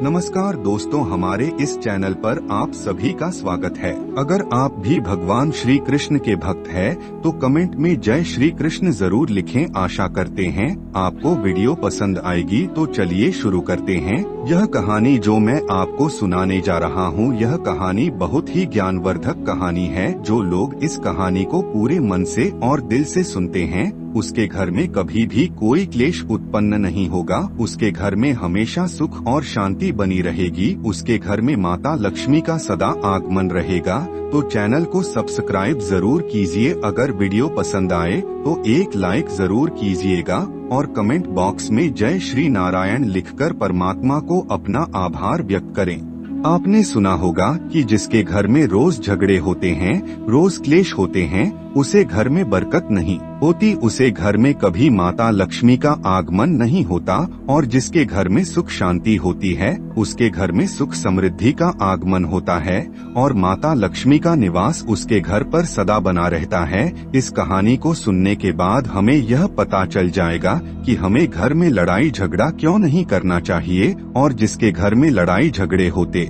नमस्कार दोस्तों, हमारे इस चैनल पर आप सभी का स्वागत है। अगर आप भी भगवान श्री कृष्ण के भक्त हैं, तो कमेंट में जय श्री कृष्ण जरूर लिखें। आशा करते हैं आपको वीडियो पसंद आएगी। तो चलिए शुरू करते हैं। यह कहानी जो मैं आपको सुनाने जा रहा हूँ, यह कहानी बहुत ही ज्ञानवर्धक कहानी है। जो लोग इस कहानी को पूरे मन से और दिल से सुनते हैं, उसके घर में कभी भी कोई क्लेश उत्पन्न नहीं होगा। उसके घर में हमेशा सुख और शांति बनी रहेगी। उसके घर में माता लक्ष्मी का सदा आगमन रहेगा। तो चैनल को सब्सक्राइब जरूर कीजिए। अगर वीडियो पसंद आए तो एक लाइक जरूर कीजिएगा और कमेंट बॉक्स में जय श्री नारायण लिखकर परमात्मा को अपना आभार व्यक्त करें। आपने सुना होगा कि जिसके घर में रोज झगड़े होते हैं, रोज क्लेश होते हैं, उसे घर में बरकत नहीं होती, उसे घर में कभी माता लक्ष्मी का आगमन नहीं होता। और जिसके घर में सुख शांति होती है, उसके घर में सुख समृद्धि का आगमन होता है और माता लक्ष्मी का निवास उसके घर पर सदा बना रहता है। इस कहानी को सुनने के बाद हमें यह पता चल जाएगा कि हमें घर में लड़ाई झगड़ा क्यों नहीं करना चाहिए, और जिसके घर में लड़ाई झगड़े होते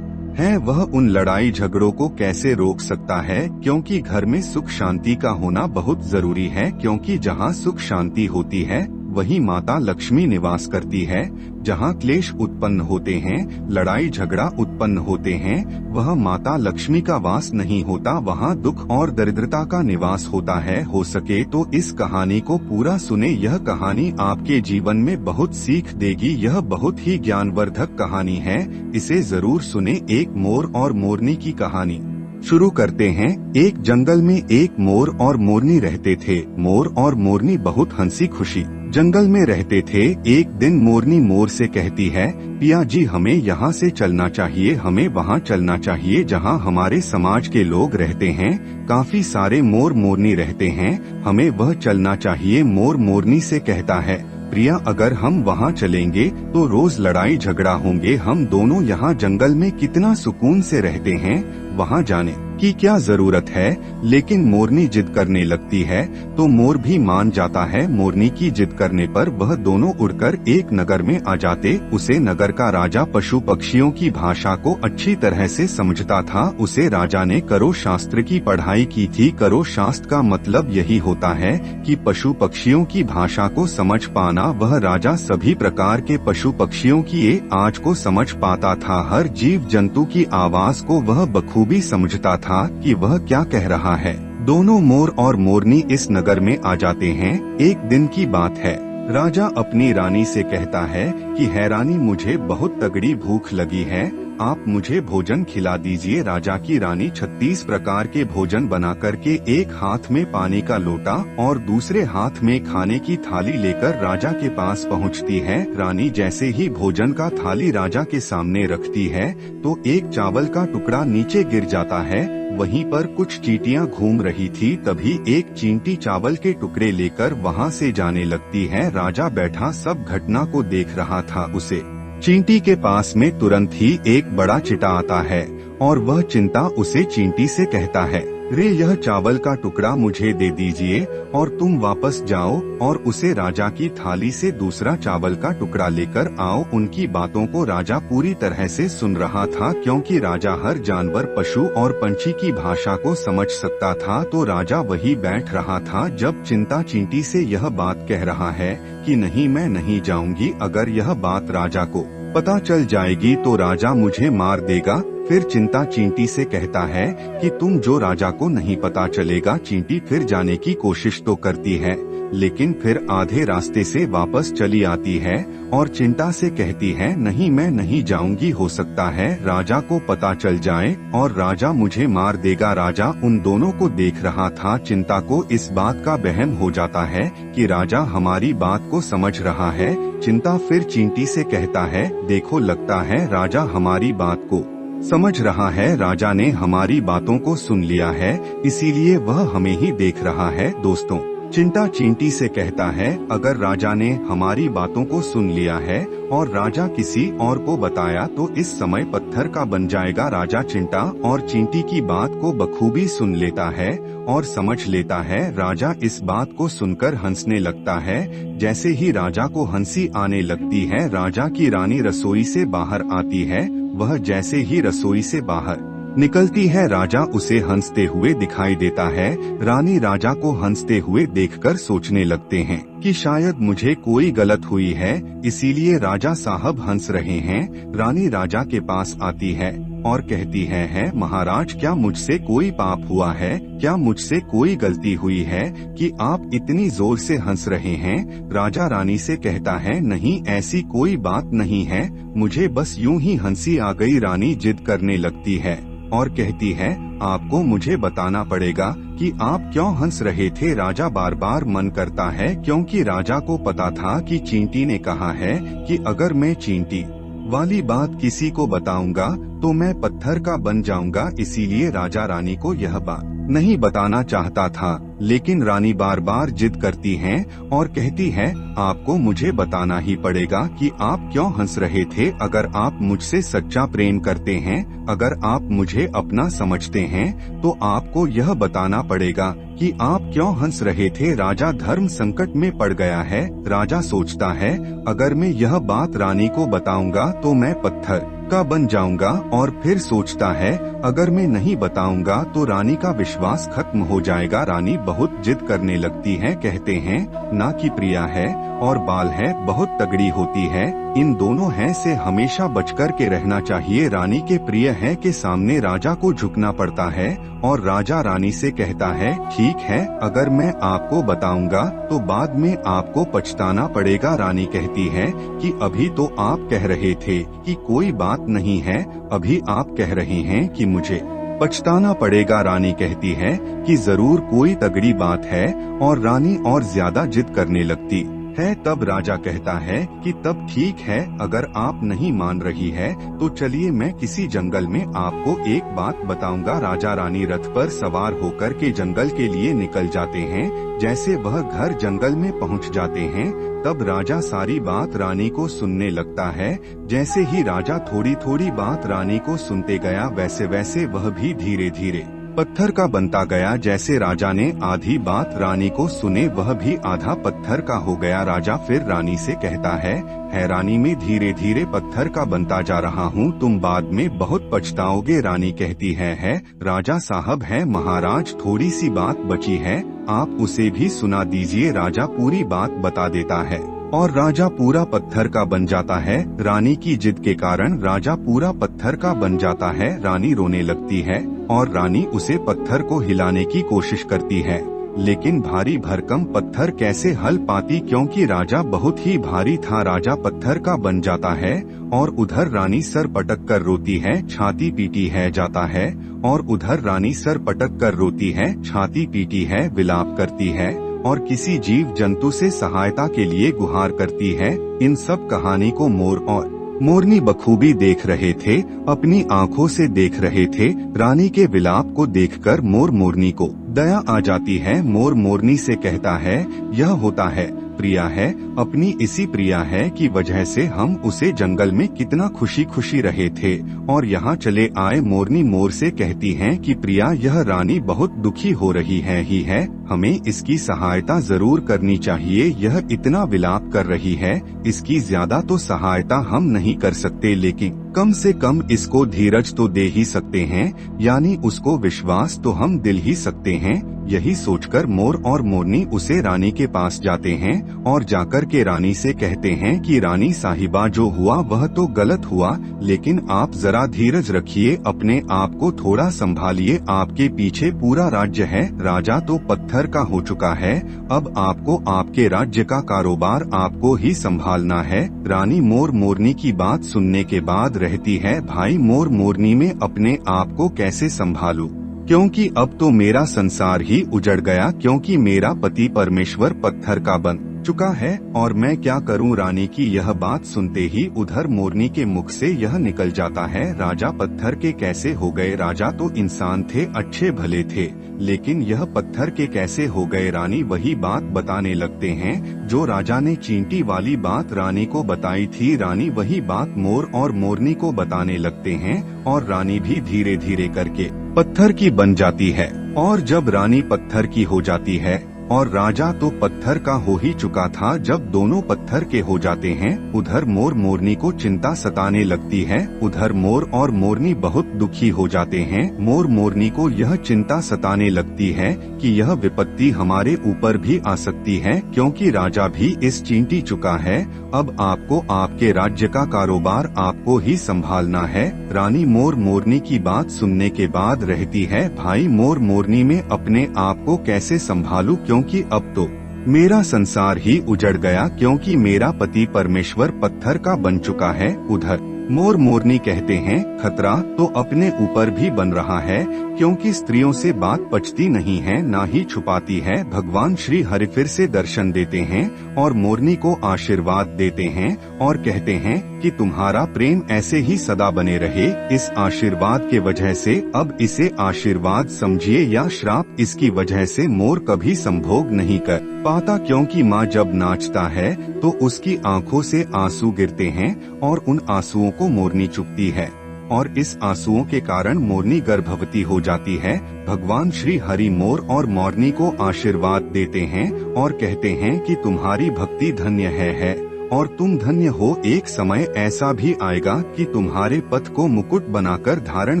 है वह उन लड़ाई झगड़ों को कैसे रोक सकता है। क्योंकि घर में सुख शांति का होना बहुत जरूरी है। क्योंकि जहाँ सुख शांति होती है, वही माता लक्ष्मी निवास करती है। जहाँ क्लेश उत्पन्न होते हैं, लड़ाई झगड़ा उत्पन्न होते हैं, वह माता लक्ष्मी का वास नहीं होता, वहाँ दुख और दरिद्रता का निवास होता है। हो सके तो इस कहानी को पूरा सुने। यह कहानी आपके जीवन में बहुत सीख देगी। यह बहुत ही ज्ञानवर्धक कहानी है, इसे जरूर सुने। एक मोर और मोरनी की कहानी शुरू करते हैं। एक जंगल में एक मोर और मोरनी रहते थे। मोर और मोरनी बहुत हंसी खुशी जंगल में रहते थे। एक दिन मोरनी मोर से कहती है, पिया जी, हमें यहाँ से चलना चाहिए, हमें वहाँ चलना चाहिए जहाँ हमारे समाज के लोग रहते हैं। काफी सारे मोर मोरनी रहते हैं, हमें वह चलना चाहिए। मोर मोरनी से कहता है, प्रिया, अगर हम वहाँ चलेंगे तो रोज लड़ाई झगड़ा होंगे। हम दोनों यहाँ जंगल में कितना सुकून से रहते हैं, वहाँ जाने की क्या जरूरत है। लेकिन मोरनी जिद करने लगती है तो मोर भी मान जाता है। मोरनी की जिद करने पर वह दोनों उड़कर एक नगर में आ जाते। उसे नगर का राजा पशु पक्षियों की भाषा को अच्छी तरह से समझता था। उसे राजा ने करो शास्त्र की पढ़ाई की थी। करो शास्त्र का मतलब यही होता है कि पशु पक्षियों की भाषा को समझ पाना। वह राजा सभी प्रकार के पशु पक्षियों की आवाज को समझ पाता था। हर जीव जंतु की आवाज को वह बखूबी समझता था कि वह क्या कह रहा है। दोनों मोर और मोरनी इस नगर में आ जाते हैं। एक दिन की बात है। राजा अपनी रानी से कहता है कि है रानी, मुझे बहुत तगड़ी भूख लगी है, आप मुझे भोजन खिला दीजिए। राजा की रानी 36 प्रकार के भोजन बना करके एक हाथ में पानी का लोटा और दूसरे हाथ में खाने की थाली लेकर राजा के पास पहुंचती है। रानी जैसे ही भोजन का थाली राजा के सामने रखती है तो एक चावल का टुकड़ा नीचे गिर जाता है। वहीं पर कुछ चींटियां घूम रही थी। तभी एक चींटी चावल के टुकड़े लेकर वहां से जाने लगती है। राजा बैठा सब घटना को देख रहा था। उसे चींटी के पास में तुरंत ही एक बड़ा चिटा आता है और वह चिंता उसे चींटी से कहता है, रे, यह चावल का टुकड़ा मुझे दे दीजिए और तुम वापस जाओ और उसे राजा की थाली से दूसरा चावल का टुकड़ा लेकर आओ। उनकी बातों को राजा पूरी तरह से सुन रहा था। क्योंकि राजा हर जानवर, पशु और पंछी की भाषा को समझ सकता था। तो राजा वही बैठ रहा था जब चिंता चींटी से यह बात कह रहा है कि नहीं, मैं नहीं जाऊंगी। अगर यह बात राजा को पता चल जाएगी तो राजा मुझे मार देगा। फिर चिंता चींटी से कहता है कि तुम जो राजा को नहीं पता चलेगा। चींटी फिर जाने की कोशिश तो करती है, लेकिन फिर आधे रास्ते से वापस चली आती है और चिंता से कहती है, नहीं, मैं नहीं जाऊंगी। हो सकता है राजा को पता चल जाए और राजा मुझे मार देगा। राजा उन दोनों को देख रहा था। चिंता को इस बात का वहम हो जाता है कि राजा हमारी बात को समझ रहा है। चिंता फिर चींटी से कहता है, देखो, लगता है राजा हमारी बात को समझ रहा है। राजा ने हमारी बातों को सुन लिया है, इसीलिए वह हमें ही देख रहा है। दोस्तों, चिंटा चींटी से कहता है, अगर राजा ने हमारी बातों को सुन लिया है और राजा किसी और को बताया तो इस समय पत्थर का बन जाएगा। राजा चिंटा और चींटी की बात को बखूबी सुन लेता है और समझ लेता है। राजा इस बात को सुनकर हंसने लगता है। जैसे ही राजा को हंसी आने लगती है, राजा की रानी रसोई से बाहर आती है। वह जैसे ही रसोई से बाहर निकलती है, राजा उसे हंसते हुए दिखाई देता है। रानी राजा को हंसते हुए देखकर सोचने लगते हैं कि शायद मुझे कोई गलत हुई है, इसीलिए राजा साहब हंस रहे हैं। रानी राजा के पास आती है और कहती है, महाराज, क्या मुझसे कोई पाप हुआ है? क्या मुझसे कोई गलती हुई है कि आप इतनी जोर से हंस रहे हैं? राजा रानी से कहता है, नहीं, ऐसी कोई बात नहीं है, मुझे बस यूं ही हंसी आ गई। रानी जिद करने लगती है और कहती है, आपको मुझे बताना पड़ेगा कि आप क्यों हंस रहे थे। राजा बार बार मन करता है, क्योंकि राजा को पता था कि चींटी ने कहा है कि अगर मैं चींटी वाली बात किसी को बताऊंगा तो मैं पत्थर का बन जाऊंगा। इसीलिए राजा रानी को यह बात नहीं बताना चाहता था, लेकिन रानी बार बार जिद करती हैं और कहती है, आपको मुझे बताना ही पड़ेगा कि आप क्यों हंस रहे थे। अगर आप मुझसे सच्चा प्रेम करते हैं, अगर आप मुझे अपना समझते हैं, तो आपको यह बताना पड़ेगा कि आप क्यों हंस रहे थे। राजा धर्म संकट में पड़ गया है। राजा सोचता है, अगर मैं यह बात रानी को बताऊंगा तो मैं पत्थर का बन जाऊंगा, और फिर सोचता है, अगर मैं नहीं बताऊंगा तो रानी का विश्वास खत्म हो जाएगा। रानी बहुत जिद करने लगती है। कहते हैं, ना कि प्रिया है और बाल है, बहुत तगड़ी होती है, इन दोनों हैं से हमेशा बचकर के रहना चाहिए। रानी के प्रिय है के सामने राजा को झुकना पड़ता है और राजा रानी से कहता है, ठीक है, अगर मैं आपको बताऊंगा तो बाद में आपको पछताना पड़ेगा। रानी कहती है कि अभी तो आप कह रहे थे कि कोई बात नहीं है, अभी आप कह रहे हैं कि मुझे पछताना पड़ेगा। रानी कहती है कि जरूर कोई तगड़ी बात है, और रानी और ज्यादा जिद करने लगती है। तब राजा कहता है कि तब ठीक है, अगर आप नहीं मान रही है तो चलिए मैं किसी जंगल में आपको एक बात बताऊंगा। राजा रानी रथ पर सवार होकर के जंगल के लिए निकल जाते हैं। जैसे वह घर जंगल में पहुंच जाते हैं, तब राजा सारी बात रानी को सुनने लगता है। जैसे ही राजा थोड़ी थोड़ी बात रानी को सुनते गया, वैसे वैसे वह भी धीरे धीरे पत्थर का बनता गया। जैसे राजा ने आधी बात रानी को सुने, वह भी आधा पत्थर का हो गया। राजा फिर रानी से कहता है रानी, मैं धीरे धीरे पत्थर का बनता जा रहा हूँ, तुम बाद में बहुत पछताओगे। रानी कहती है राजा साहब, है महाराज, थोड़ी सी बात बची है, आप उसे भी सुना दीजिए। राजा पूरी बात बता देता है और राजा पूरा पत्थर का बन जाता है। रानी की जिद के कारण राजा पूरा पत्थर का बन जाता है। रानी रोने लगती है और रानी उसे पत्थर को हिलाने की कोशिश करती है, लेकिन भारी भरकम पत्थर कैसे हल पाती, क्योंकि राजा बहुत ही भारी था। राजा पत्थर का बन जाता है और उधर रानी सर पटक कर रोती है, छाती पीटी है जाता है, और उधर रानी सर पटक कर रोती है, छाती पीटी है, विलाप करती है और किसी जीव जंतु से सहायता के लिए गुहार करती है। इन सब कहानी को मोर और मोरनी बखूबी देख रहे थे, अपनी आंखों से देख रहे थे। रानी के विलाप को देखकर मोर मोरनी को दया आ जाती है। मोर मोरनी से कहता है, यह होता है प्रिया है, अपनी इसी प्रिया है की वजह से हम उसे जंगल में कितना खुशी खुशी रहे थे और यहाँ चले आए। मोरनी मोर से कहती है कि प्रिया, यह रानी बहुत दुखी हो रही है, हमें इसकी सहायता जरूर करनी चाहिए। यह इतना विलाप कर रही है, इसकी ज्यादा तो सहायता हम नहीं कर सकते, लेकिन कम से कम इसको धीरज तो दे ही सकते हैं, यानी उसको विश्वास तो हम दिल ही सकते हैं। यही सोचकर मोर और मोरनी उसे रानी के पास जाते हैं और जाकर के रानी से कहते हैं कि रानी साहिबा, जो हुआ वह तो गलत हुआ, लेकिन आप जरा धीरज रखिए, अपने आप को थोड़ा संभालिए, आपके पीछे पूरा राज्य है, राजा तो पत्थर का हो चुका है, अब आपको आपके राज्य का कारोबार आपको ही संभालना है। रानी मोर मोरनी की बात सुनने के बाद रहती है, भाई मोर मोरनी में अपने आप को कैसे संभालूं, क्योंकि अब तो मेरा संसार ही उजड़ गया, क्योंकि मेरा पति परमेश्वर पत्थर का बन चुका है और मैं क्या करूं। रानी की यह बात सुनते ही उधर मोरनी के मुख से यह निकल जाता है, राजा पत्थर के कैसे हो गए। राजा तो इंसान थे, अच्छे भले थे, लेकिन यह पत्थर के कैसे हो गए। रानी वही बात बताने लगते हैं जो राजा ने चींटी वाली बात रानी को बताई थी। रानी वही बात मोर और मोरनी को बताने लगते हैं और रानी भी धीरे धीरे करके पत्थर की बन जाती है। और जब रानी पत्थर की हो जाती है और राजा तो पत्थर का हो ही चुका था, जब दोनों पत्थर के हो जाते हैं उधर मोर मोरनी को चिंता सताने लगती है। उधर मोर और मोरनी बहुत दुखी हो जाते हैं। मोर मोरनी को यह चिंता सताने लगती है कि यह विपत्ति हमारे ऊपर भी आ सकती है, क्योंकि राजा भी इस चींटी चुका है। अब आपको आपके राज्य का कारोबार आपको ही संभालना है। रानी मोर मोरनी की बात सुनने के बाद रहती है, भाई मोर मोरनी में अपने आप को कैसे संभालूं, क्योंकि अब तो मेरा संसार ही उजड़ गया, क्योंकि मेरा पति परमेश्वर पत्थर का बन चुका है। उधर मोर मोरनी कहते हैं, खतरा तो अपने ऊपर भी बन रहा है, क्योंकि स्त्रियों से बात पचती नहीं है, ना ही छुपाती है। भगवान श्री हरि फिर से दर्शन देते हैं और मोरनी को आशीर्वाद देते हैं और कहते हैं कि तुम्हारा प्रेम ऐसे ही सदा बने रहे। इस आशीर्वाद के वजह से अब इसे आशीर्वाद समझिए या श्राप, इसकी वजह से मोर कभी संभोग नहीं कर पाता, क्योंकि माँ जब नाचता है तो उसकी आंखों से आंसू गिरते हैं और उन आंसुओं को मोरनी चुपती है और इस आंसुओं के कारण मोरनी गर्भवती हो जाती है। भगवान श्री हरि मोर और मोरनी को आशीर्वाद देते हैं और कहते हैं कि तुम्हारी भक्ति धन्य है और तुम धन्य हो। एक समय ऐसा भी आएगा कि तुम्हारे पथ को मुकुट बनाकर धारण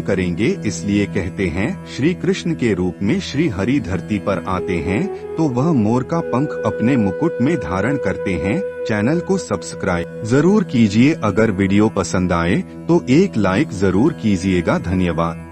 करेंगे। इसलिए कहते हैं श्री कृष्ण के रूप में श्री हरि धरती पर आते हैं तो वह मोर का पंख अपने मुकुट में धारण करते हैं। चैनल को सब्सक्राइब जरूर कीजिए। अगर वीडियो पसंद आए तो एक लाइक जरूर कीजिएगा। धन्यवाद।